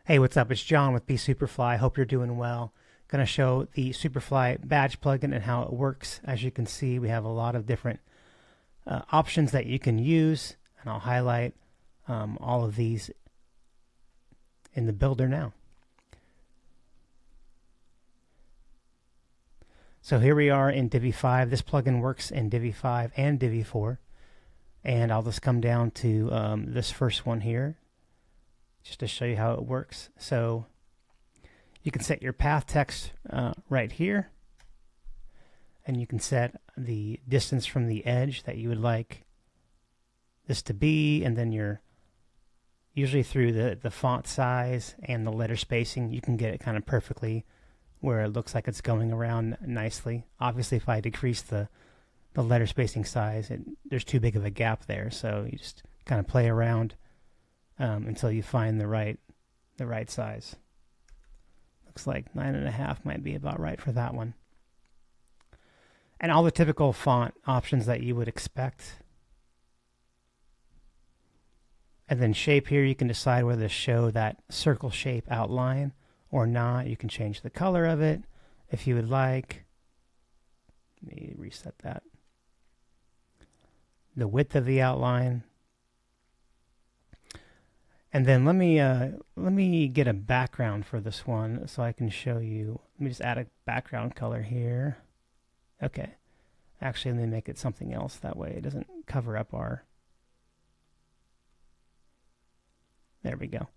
Hey, what's up? It's John with Superfly. Hope you're doing well. Going to show the Superfly Badge plugin and how it works. As you can see, we have a lot of different options that you can use, and I'll highlight all of these in the builder now. So here we are in Divi 5. This plugin works in Divi 5 and Divi 4. And I'll just come down to this first one here, just to show you how it works. So you can set your path text right here, and you can set the distance from the edge that you would like this to be, and then you're usually through the font size and the letter spacing, you can get it kind of perfectly where it looks like it's going around nicely. Obviously, if I decrease the letter spacing size, there's too big of a gap there, so you just kind of play around until you find the right size. Looks like 9.5 might be about right for that one. And all the typical font options that you would expect. And then shape here, you can decide whether to show that circle shape outline or not. You can change the color of it if you would like. Let me reset that. The width of the outline. And then let me get a background for this one so I can show you. Let me just add a background color here. Okay. Actually, let me make it something else. That way it doesn't cover up our... There we go.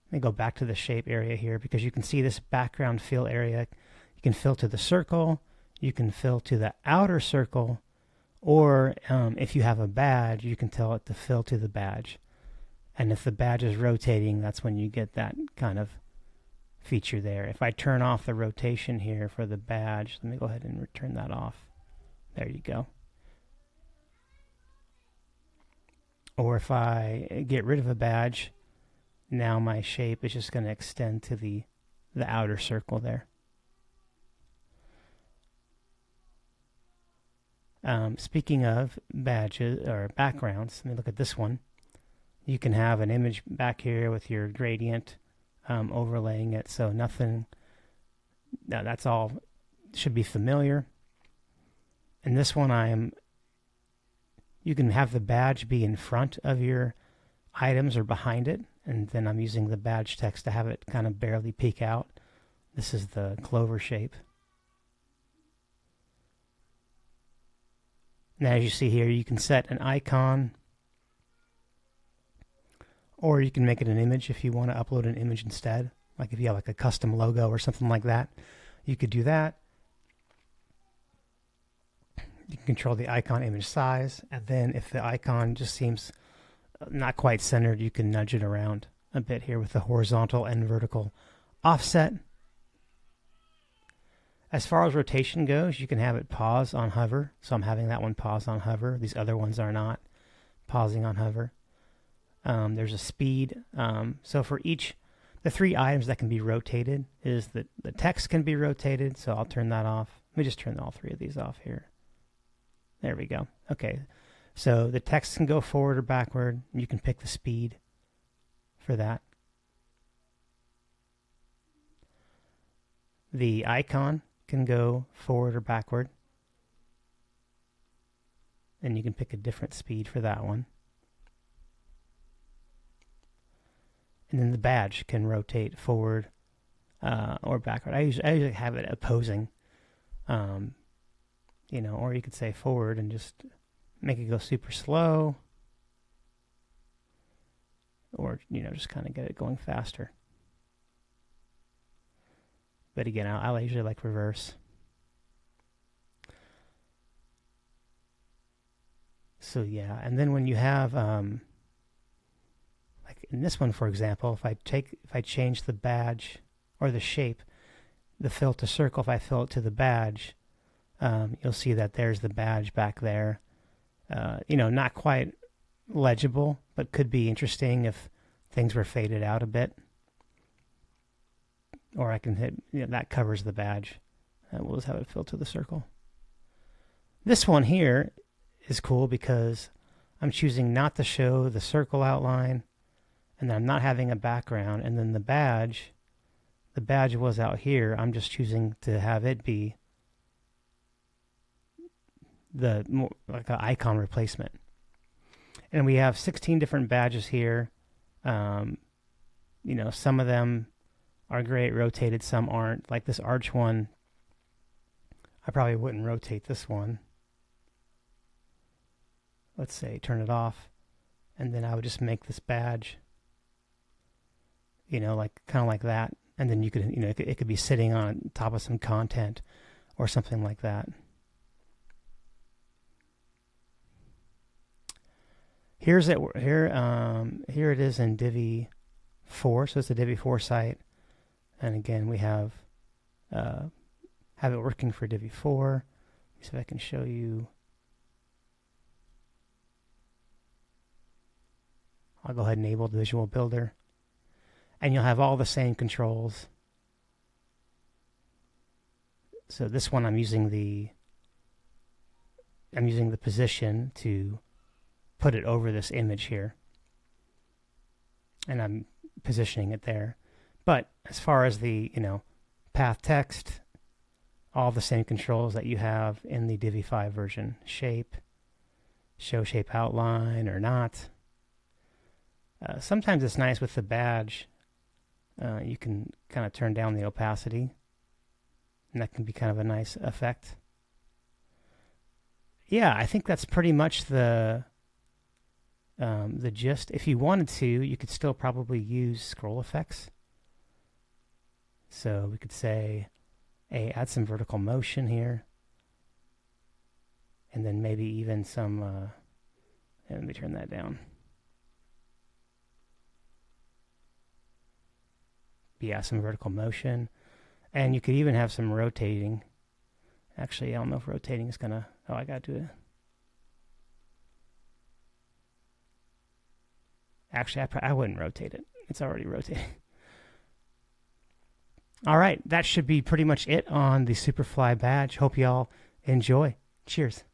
Let me go back to the shape area here, because you can see this background fill area. You can fill to the circle. You can fill to the outer circle. Or if you have a badge, you can tell it to fill to the badge. And if the badge is rotating, that's when you get that kind of feature there. If I turn off the rotation here for the badge, let me go ahead and turn that off. There you go. Or if I get rid of a badge, now my shape is just going to extend to the outer circle there. Speaking of badges or backgrounds, let me look at this one. You can have an image back here with your gradient overlaying it, so nothing, no, that's all should be familiar. And this one you can have the badge be in front of your items or behind it, and then I'm using the badge text to have it kind of barely peek out. This is the clover shape. Now, as you see here, you can set an icon, or you can make it an image if you want to upload an image instead. Like if you have like a custom logo or something like that, you could do that. You can control the icon image size, and then if the icon just seems not quite centered, you can nudge it around a bit here with the horizontal and vertical offset. As far as rotation goes, you can have it pause on hover. So I'm having that one pause on hover. These other ones are not pausing on hover. There's a speed. So for the three items that can be rotated is that the text can be rotated. So I'll turn that off. Let me just turn all three of these off here. There we go. Okay. So the text can go forward or backward. You can pick the speed for that. The icon can go forward or backward, and you can pick a different speed for that one. And then the badge can rotate forward or backward. I usually have it opposing, or you could say forward and just make it go super slow, or just kind of get it going faster. But again, I usually like reverse. So yeah, and then when you have, like in this one, for example, if I change the badge or the shape, the fill to circle, if I fill it to the badge, you'll see that there's the badge back there. Not quite legible, but could be interesting if things were faded out a bit. Or I can hit, that covers the badge. We'll just have it fill to the circle. This one here is cool because I'm choosing not to show the circle outline, and then I'm not having a background, and then the badge was out here. I'm just choosing to have it be the more like an icon replacement. And we have 16 different badges here. You know, some of them are great rotated, some aren't. Like this arch one, I probably wouldn't rotate this one. Let's say turn it off, and then I would just make this badge, you know, like kind of like that. And then you could, you know, it could be sitting on top of some content or something like that. Here it is in Divi 4. So it's a Divi 4 site, and again we have it working for Divi 4. Let me see if I can show you. I'll go ahead and enable the Visual Builder, and you'll have all the same controls. So this one I'm using the position to put it over this image here, and I'm positioning it there. But as far as the, you know, path text, all the same controls that you have in the Divi 5 version. Shape, show shape outline or not. Sometimes it's nice with the badge. You can kind of turn down the opacity, and that can be kind of a nice effect. Yeah, I think that's pretty much the gist. If you wanted to, you could still probably use scroll effects. So we could say, hey, add some vertical motion here, and then maybe even some, let me turn that down. Yeah, some vertical motion. And you could even have some rotating. Actually, I don't know if rotating is gonna, oh, I gotta do it. Actually, I wouldn't rotate it. It's already rotating. All right, that should be pretty much it on the Superfly Badge. Hope y'all enjoy. Cheers.